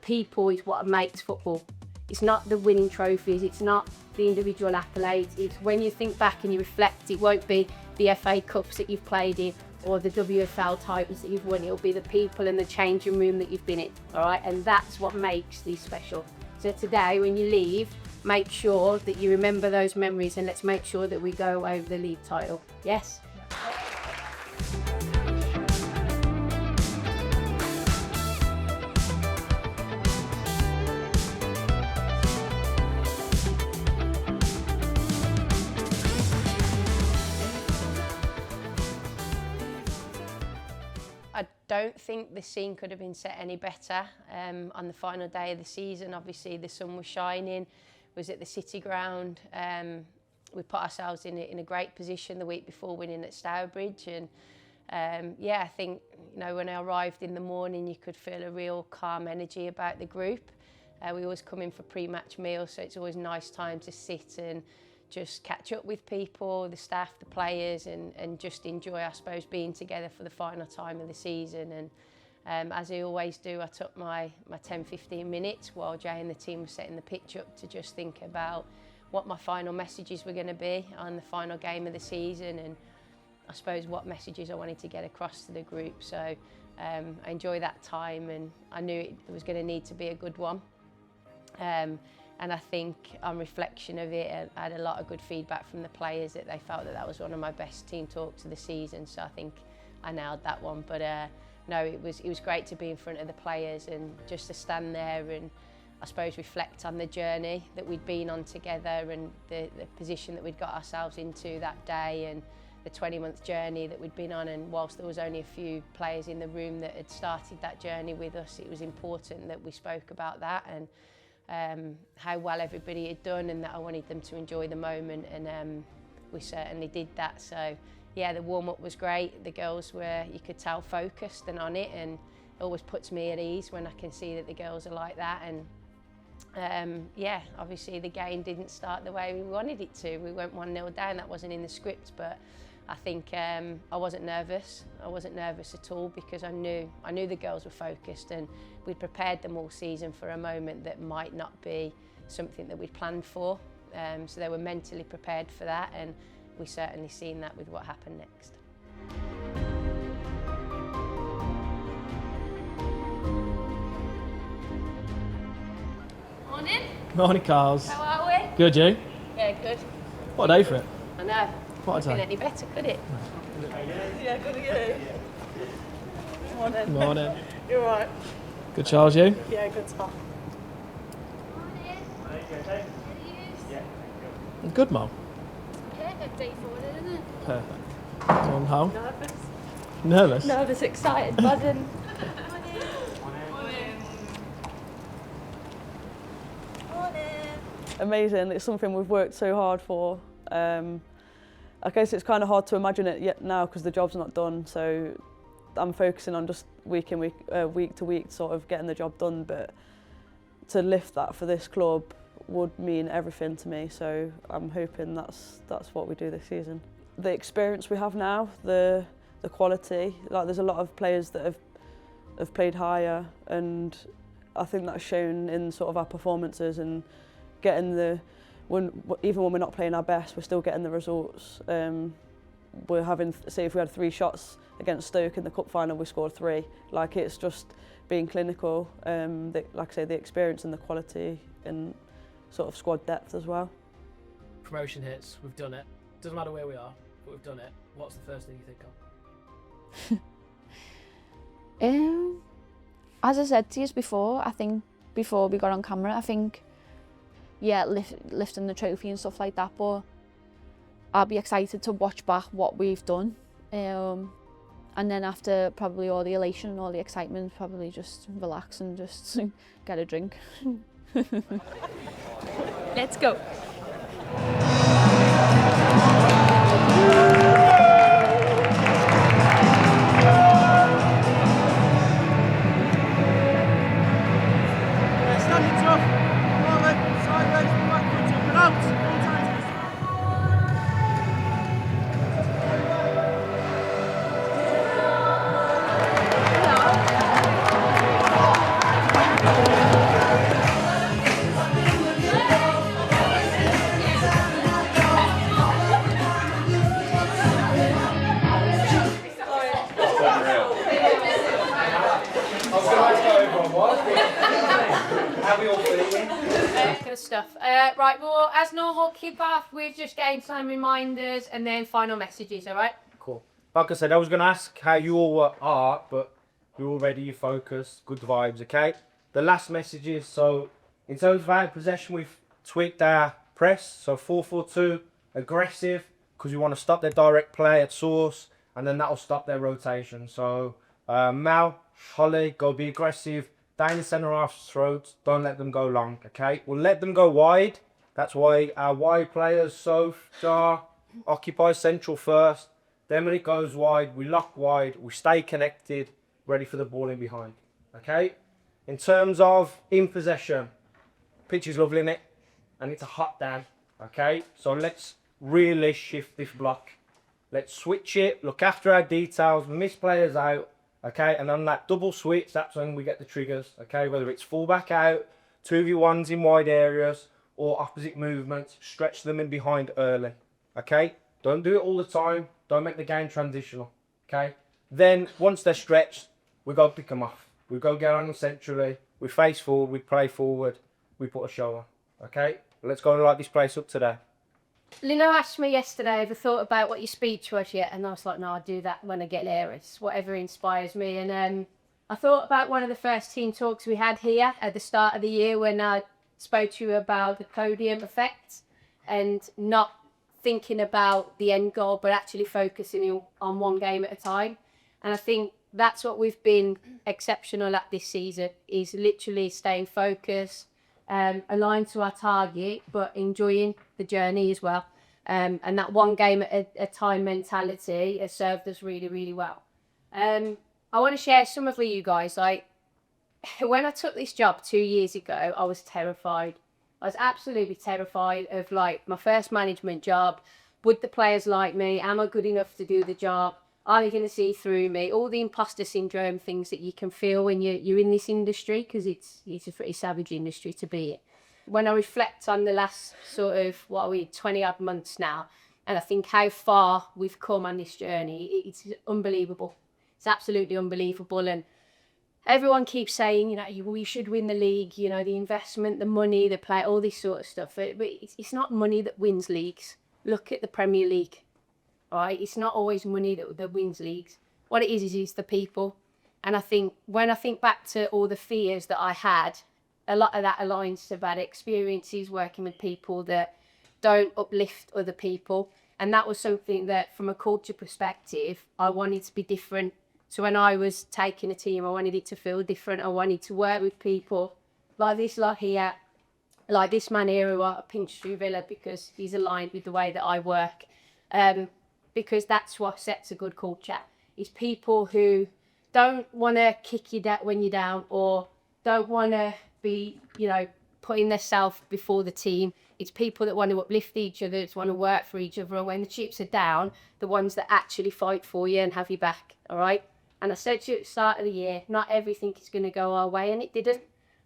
people is what makes football. It's not the winning trophies, it's not the individual accolades. It's when you think back and you reflect, it won't be the FA Cups that you've played in or the WSL titles that you've won. It'll be the people and the changing room that you've been in, all right? And that's what makes these special. So today, when you leave, make sure that you remember those memories, and let's make sure that we go away with the league title. Yes? I don't think the scene could have been set any better. On the final day of the season, obviously the sun was shining, was at the City Ground. We put ourselves in a great position the week before winning at Stourbridge, and yeah, I think, you know, when I arrived in the morning, you could feel a real calm energy about the group. We always come in for pre-match meals, so it's always a nice time to sit and just catch up with people, the staff, the players, and just enjoy, I suppose, being together for the final time of the season. And as I always do, I took my 10-15 minutes while Jay and the team were setting the pitch up to just think about what my final messages were going to be on the final game of the season, and I suppose what messages I wanted to get across to the group. So I enjoyed that time, and I knew it was going to need to be a good one. And I think on reflection of it, I had a lot of good feedback from the players that they felt that was one of my best team talks of the season. So I think I nailed that one. But no, it was great to be in front of the players and just to stand there and I suppose reflect on the journey that we'd been on together, and the position that we'd got ourselves into that day, and the 20-month journey that we'd been on. And whilst there was only a few players in the room that had started that journey with us, it was important that we spoke about that, and how well everybody had done, and that I wanted them to enjoy the moment, and we certainly did that. So yeah, the warm-up was great. The girls were, you could tell, focused and on it, and it always puts me at ease when I can see that the girls are like that. And yeah, obviously the game didn't start the way we wanted it to. We went 1-0 down, that wasn't in the script, but I think I wasn't nervous. I wasn't nervous at all, because I knew the girls were focused, and we'd prepared them all season for a moment that might not be something that we'd planned for. So they were mentally prepared for that, and we certainly seen that with what happened next. Morning. Morning, Carls. How are we? Good, you? Yeah, good. What a day for it. I know. What a Couldn't day. been any better, could it? Yeah, good to you. Morning. Morning. You're right. Good, Charles, you? Yeah, good stuff. Good, Mum. Perfect day for it, isn't it? Perfect. Going home? Nervous? Nervous? Nervous, excited, buzzing. Amazing. It's something we've worked so hard for. I guess it's kind of hard to imagine it yet now because the job's not done. So I'm focusing on just week to week, sort of getting the job done. But to lift that for this club would mean everything to me. So I'm hoping that's what we do this season. The experience we have now, the quality. Like, there's a lot of players that have played higher, and I think that's shown in sort of our performances and getting even when we're not playing our best, we're still getting the results. We're having, say, if we had 3 shots against Stoke in the cup final, we scored 3. Like, it's just being clinical. Like I say, the experience and the quality and sort of squad depth as well. Promotion hits, we've done it. Doesn't matter where we are, but we've done it. What's the first thing you think of? As I said to you before, I think before we got on camera, I think, yeah, lifting the trophy and stuff like that, but I'll be excited to watch back what we've done. And then after probably all the elation and all the excitement, probably just relax and just get a drink. Let's go. Standing tough, forward, sideways, backwards, up and out. All times. How we all feeling? Good stuff. Right, well, as normal, kick off with just game time reminders and then final messages, all right? Cool. Like I said, I was going to ask how you all are, but you're all ready, you're focused, good vibes, okay? The last messages, so in terms of our possession, we've tweaked our press, so 4-4-2, aggressive, because we want to stop their direct play at source, and then that'll stop their rotation. So Mal, Holly, go be aggressive, down the centre half's throats, don't let them go long, okay? We'll let them go wide. That's why our wide players, Soph, Jar, occupy central first. Then when it goes wide, we lock wide, we stay connected, ready for the ball in behind, okay? In terms of in possession, pitch is lovely, innit? And it's a hot down, okay? So let's really shift this block. Let's switch it, look after our details, miss players out, okay? And on that double switch, that's when we get the triggers, okay? Whether it's fullback out, 2v1s in wide areas, or opposite movements, stretch them in behind early, okay? Don't do it all the time. Don't make the game transitional, okay? Then, once they're stretched, we go pick them off. We go get on them centrally. We face forward, we play forward, we put a show on, okay? Let's go and light this place up today. Lino asked me yesterday if I thought about what your speech was yet, and I was like, no, I'll do that when I get there. It's whatever inspires me. And I thought about one of the first team talks we had here at the start of the year when I spoke to you about the podium effect and not thinking about the end goal, but actually focusing on one game at a time. And I think that's what we've been exceptional at this season, is literally staying focused, aligned to our target, but enjoying the journey as well. And that one game at a time mentality has served us really, really well. I want to share some of with you guys. Like, when I took this job 2 years ago, I was terrified. I was absolutely terrified of, like, my first management job. Would the players like me? Am I good enough to do the job? Are they going to see through me? All the imposter syndrome things that you can feel when you're in this industry, because it's a pretty savage industry to be in. When I reflect on the last sort of, 20-odd months now, and I think how far we've come on this journey, it's unbelievable. It's absolutely unbelievable. And everyone keeps saying, we should win the league, the investment, the money, the play, all this sort of stuff. But it's not money that wins leagues. Look at the Premier League. Right? It's not always money that wins leagues. What it is the people. And I think when I think back to all the fears that I had, a lot of that aligns to bad experiences working with people that don't uplift other people. And that was something that, from a culture perspective, I wanted to be different. So when I was taking a team, I wanted it to feel different. I wanted to work with people like this lot here, like this man here who I pinched through Villa because he's aligned with the way that I work. Because that's what sets a good culture. It's people who don't want to kick you down when you're down, or don't want to be, putting themselves before the team. It's people that want to uplift each other, that want to work for each other. And when the chips are down, the ones that actually fight for you and have you back, all right? And I said to you at the start of the year, not everything is going to go our way, and it didn't,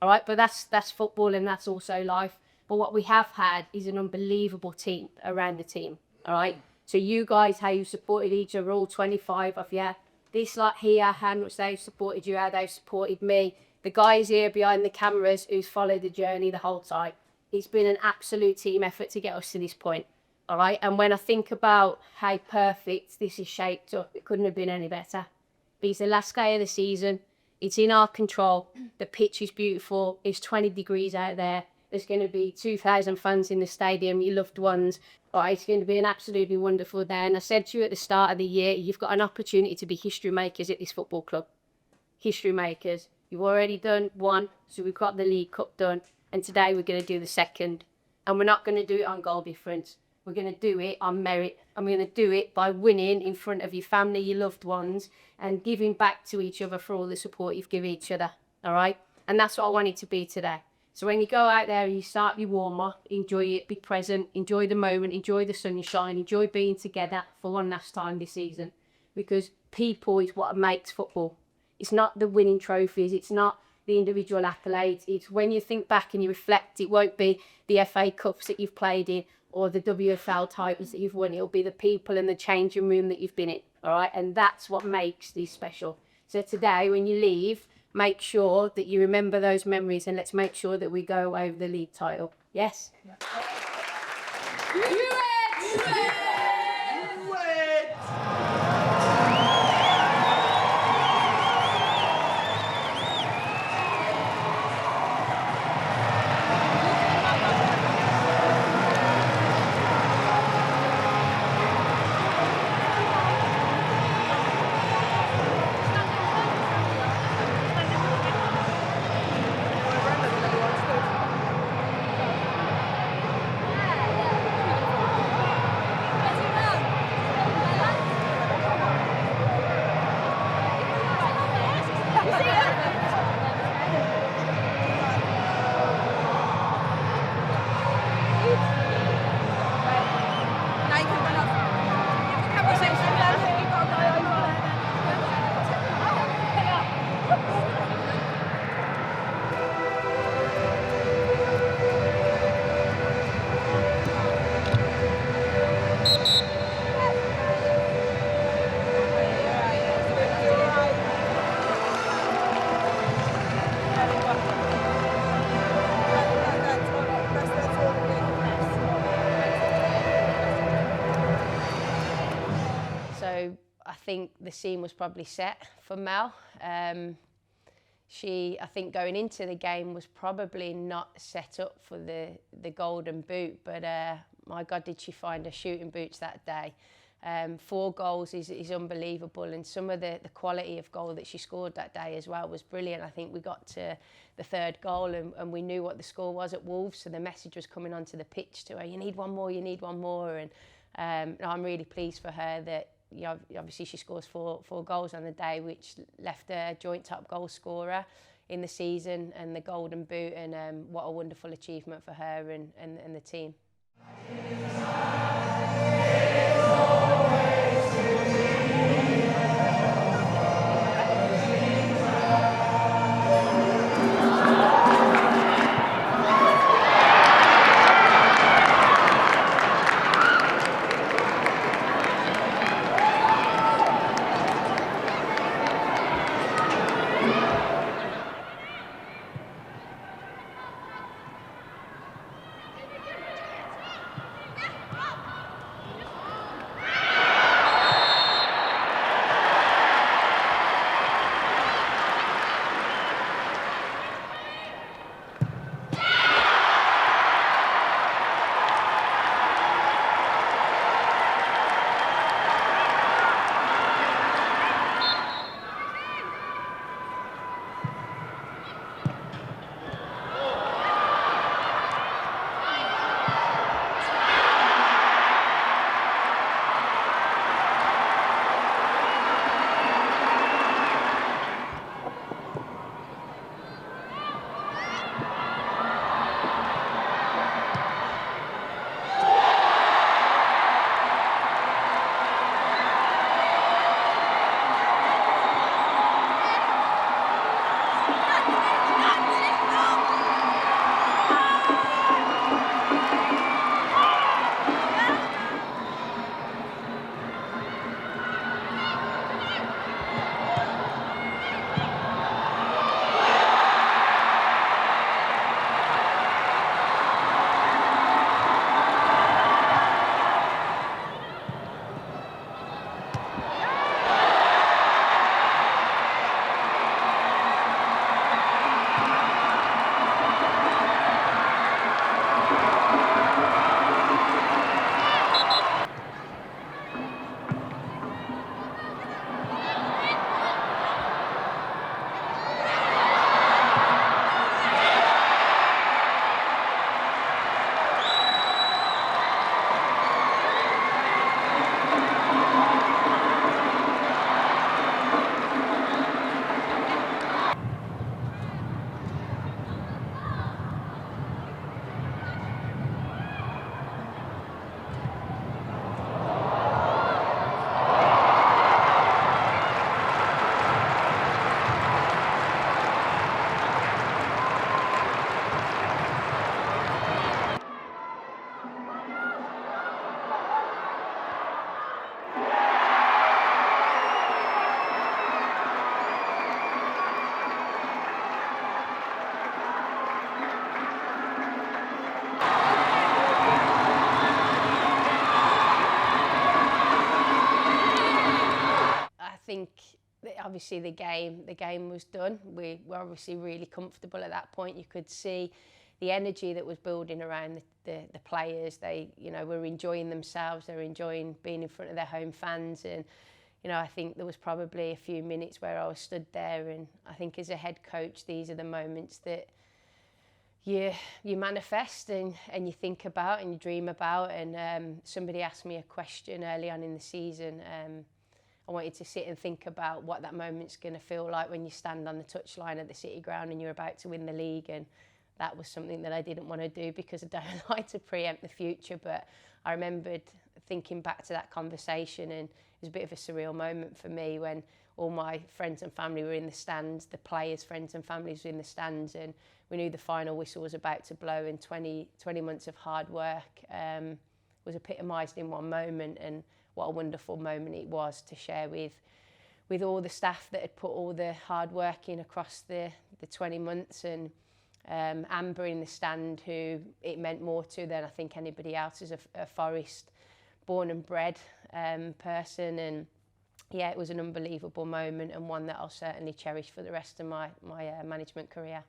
all right? But that's football, and that's also life. But what we have had is an unbelievable team around the team, all right? So you guys, how you supported each other, all 25 of you. This lot here, how much they've supported you, how they've supported me. The guys here behind the cameras who's followed the journey the whole time. It's been an absolute team effort to get us to this point, all right? And when I think about how perfect this is shaped up, it couldn't have been any better. But it's the last day of the season. It's in our control. The pitch is beautiful. It's 20 degrees out there. There's going to be 2,000 fans in the stadium, your loved ones. All right, it's going to be an absolutely wonderful day. And I said to you at the start of the year, you've got an opportunity to be history makers at this football club. History makers. You've already done one, so we've got the League Cup done. And today we're going to do the second. And we're not going to do it on goal difference. We're going to do it on merit. And we're going to do it by winning in front of your family, your loved ones, and giving back to each other for all the support you've given each other. All right? And that's what I want it to be today. So when you go out there and you start your warm-up, enjoy it, be present, enjoy the moment, enjoy the sunshine, enjoy being together for one last time this season. Because people is what makes football. It's not the winning trophies, it's not the individual accolades. It's when you think back and you reflect, it won't be the FA Cups that you've played in or the WSL titles that you've won. It'll be the people and the changing room that you've been in, all right? And that's what makes these special. So today, when you leave, make sure that you remember those memories, and let's make sure that we go away with the league title. Yes? So I think the scene was probably set for Mel. She, I think going into the game, was probably not set up for the golden boot, but my God, did she find her shooting boots that day. 4 goals is unbelievable, and some of the quality of goal that she scored that day as well was brilliant. I think we got to the 3rd goal and we knew what the score was at Wolves, so the message was coming onto the pitch to her, you need one more, and I'm really pleased for her that, you know, obviously she scores 4 goals on the day, which left her joint top goal scorer in the season and the golden boot, and what a wonderful achievement for her and the team. obviously the game was done. We were obviously really comfortable at that point. You could see the energy that was building around the players. They, you know, were enjoying themselves. They were enjoying being in front of their home fans. And, you know, I think there was probably a few minutes where I was stood there, and I think as a head coach, these are the moments that you manifest and you think about and you dream about. And somebody asked me a question early on in the season. I wanted to sit and think about what that moment's going to feel like when you stand on the touchline at the City Ground and you're about to win the league. And that was something that I didn't want to do because I don't like to preempt the future. But I remembered thinking back to that conversation, and it was a bit of a surreal moment for me when all my friends and family were in the stands, the players' friends and families were in the stands, and we knew the final whistle was about to blow, and 20 months of hard work was epitomised in one moment. And what a wonderful moment it was to share with all the staff that had put all the hard work in across the 20 months, and Amber in the stand, who it meant more to than I think anybody else, as a Forest born and bred person. And yeah, it was an unbelievable moment, and one that I'll certainly cherish for the rest of my management career.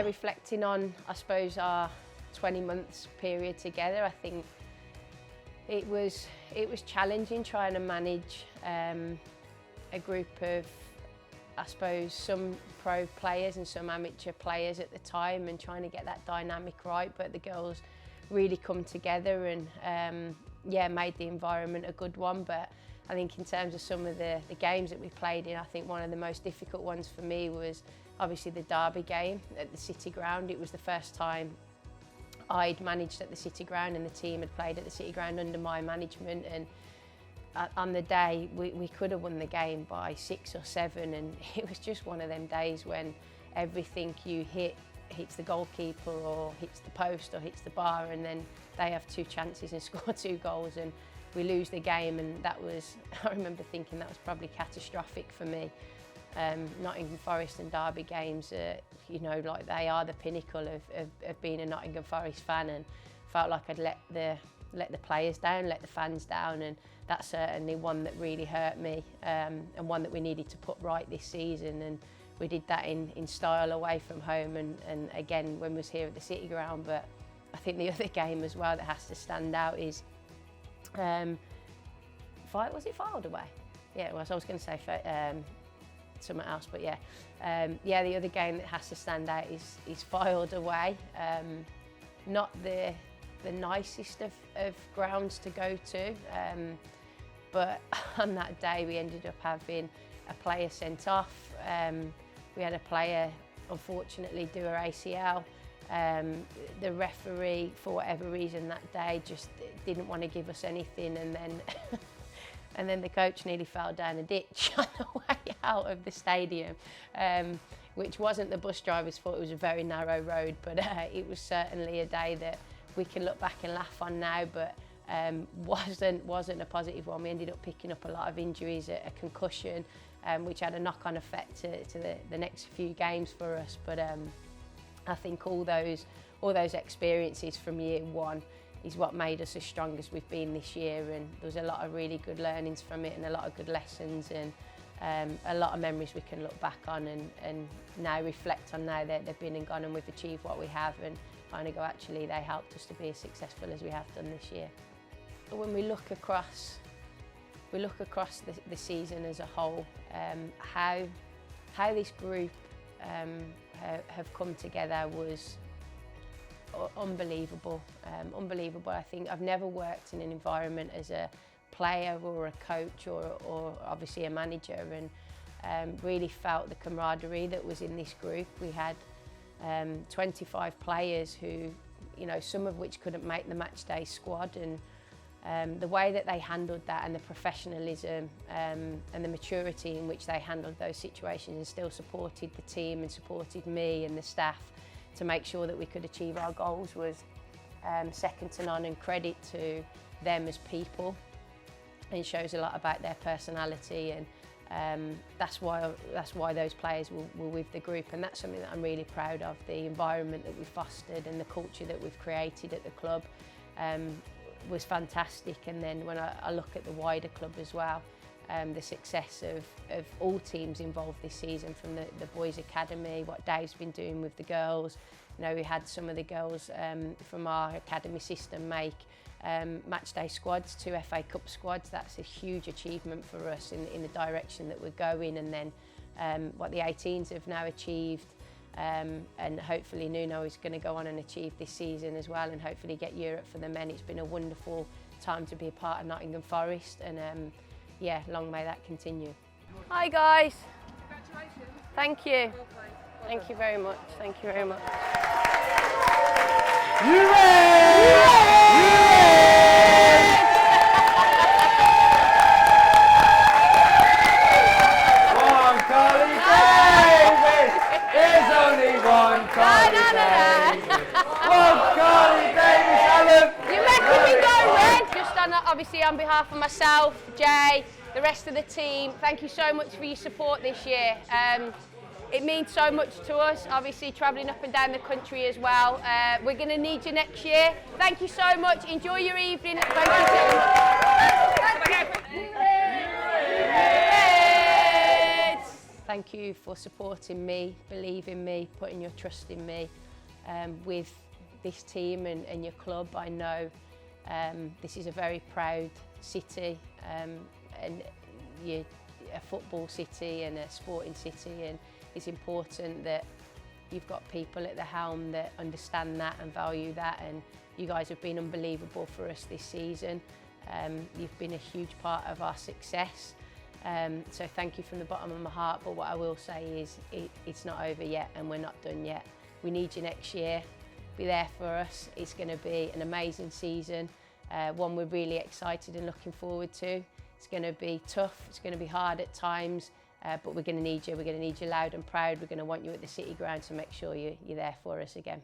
Reflecting on, I suppose, our 20 months period together, I think it was challenging trying to manage a group of, I suppose, some pro players and some amateur players at the time, and trying to get that dynamic right. But the girls really come together and yeah, made the environment a good one. But I think in terms of some of the games that we played in, I think one of the most difficult ones for me was obviously the derby game at the City Ground. It was the first time I'd managed at the City Ground, and the team had played at the City Ground under my management. And on the day, we could have won the game by 6 or 7, and it was just one of them days when everything you hits the goalkeeper or hits the post or hits the bar, and then they have 2 chances and score 2 goals, and we lose the game. And that was, I remember thinking that was probably catastrophic for me. Nottingham Forest and Derby games, you know, like they are the pinnacle of being a Nottingham Forest fan, and felt like I'd let the players down, let the fans down, and that's certainly one that really hurt me, and one that we needed to put right this season. And we did that in style away from home, and again when we was here at the City Ground. But I think the other game as well that has to stand out is, was it Filed away? Yeah, it was. I was going to say something else, but yeah, the other game that has to stand out is Filed away. Not the nicest of grounds to go to, but on that day we ended up having a player sent off. we had a player unfortunately do her ACL. The referee, for whatever reason that day, just didn't want to give us anything, and then and then the coach nearly fell down a ditch on the way out of the stadium, which wasn't the bus driver's fault. It was a very narrow road, but it was certainly a day that we can look back and laugh on now, but wasn't a positive one. We ended up picking up a lot of injuries, a concussion, which had a knock-on effect to the next few games for us. But I think all those experiences from year one is what made us as strong as we've been this year, and there was a lot of really good learnings from it and a lot of good lessons, and a lot of memories we can look back on and now reflect on now that they've been and gone and we've achieved what we have, and kind of go, actually they helped us to be as successful as we have done this year. When we look across the season as a whole, how this group have come together was unbelievable. Unbelievable. I think I've never worked in an environment as a player or a coach or obviously a manager, and really felt the camaraderie that was in this group. We had 25 players who, you know, some of which couldn't make the match day squad, and the way that they handled that, and the professionalism and the maturity in which they handled those situations, and still supported the team and supported me and the staff to make sure that we could achieve our goals, was second to none, and credit to them as people, and shows a lot about their personality, and that's why those players were with the group, and that's something that I'm really proud of. The environment that we fostered and the culture that we've created at the club was fantastic. And then when I look at the wider club as well, the success of all teams involved this season, from the boys academy, what Dave's been doing with the girls. You know, we had some of the girls from our academy system make match day squads, 2 FA Cup squads. That's a huge achievement for us in the direction that we're going. And then what the 18s have now achieved, and hopefully Nuno is going to go on and achieve this season as well, and hopefully get Europe for the men. It's been a wonderful time to be a part of Nottingham Forest, and yeah, long may that continue. Hi guys. Congratulations. Thank you. Thank you very much. Thank you very much. One Carly Davis! There's only one Carly Davis! One Carly Davis, Alan! You're making me go red! Just obviously on behalf of myself, Jay, the rest of the team, thank you so much for your support this year. It means so much to us, obviously travelling up and down the country as well. We're going to need you next year. Thank you so much. Enjoy your evening. Thank you so much. Thank you for supporting me, believing me, putting your trust in me. With this team and your club, I know this is a very proud city, and you're a football city and a sporting city, and it's important that you've got people at the helm that understand that and value that, and you guys have been unbelievable for us this season. You've been a huge part of our success, so thank you from the bottom of my heart. But what I will say is it's not over yet, and we're not done yet. We need you next year. Be there for us. It's going to be an amazing season, one we're really excited and looking forward to. It's going to be tough, it's going to be hard at times, but we're going to need you. We're going to need you loud and proud. We're going to want you at the City Ground to make sure you're there for us again.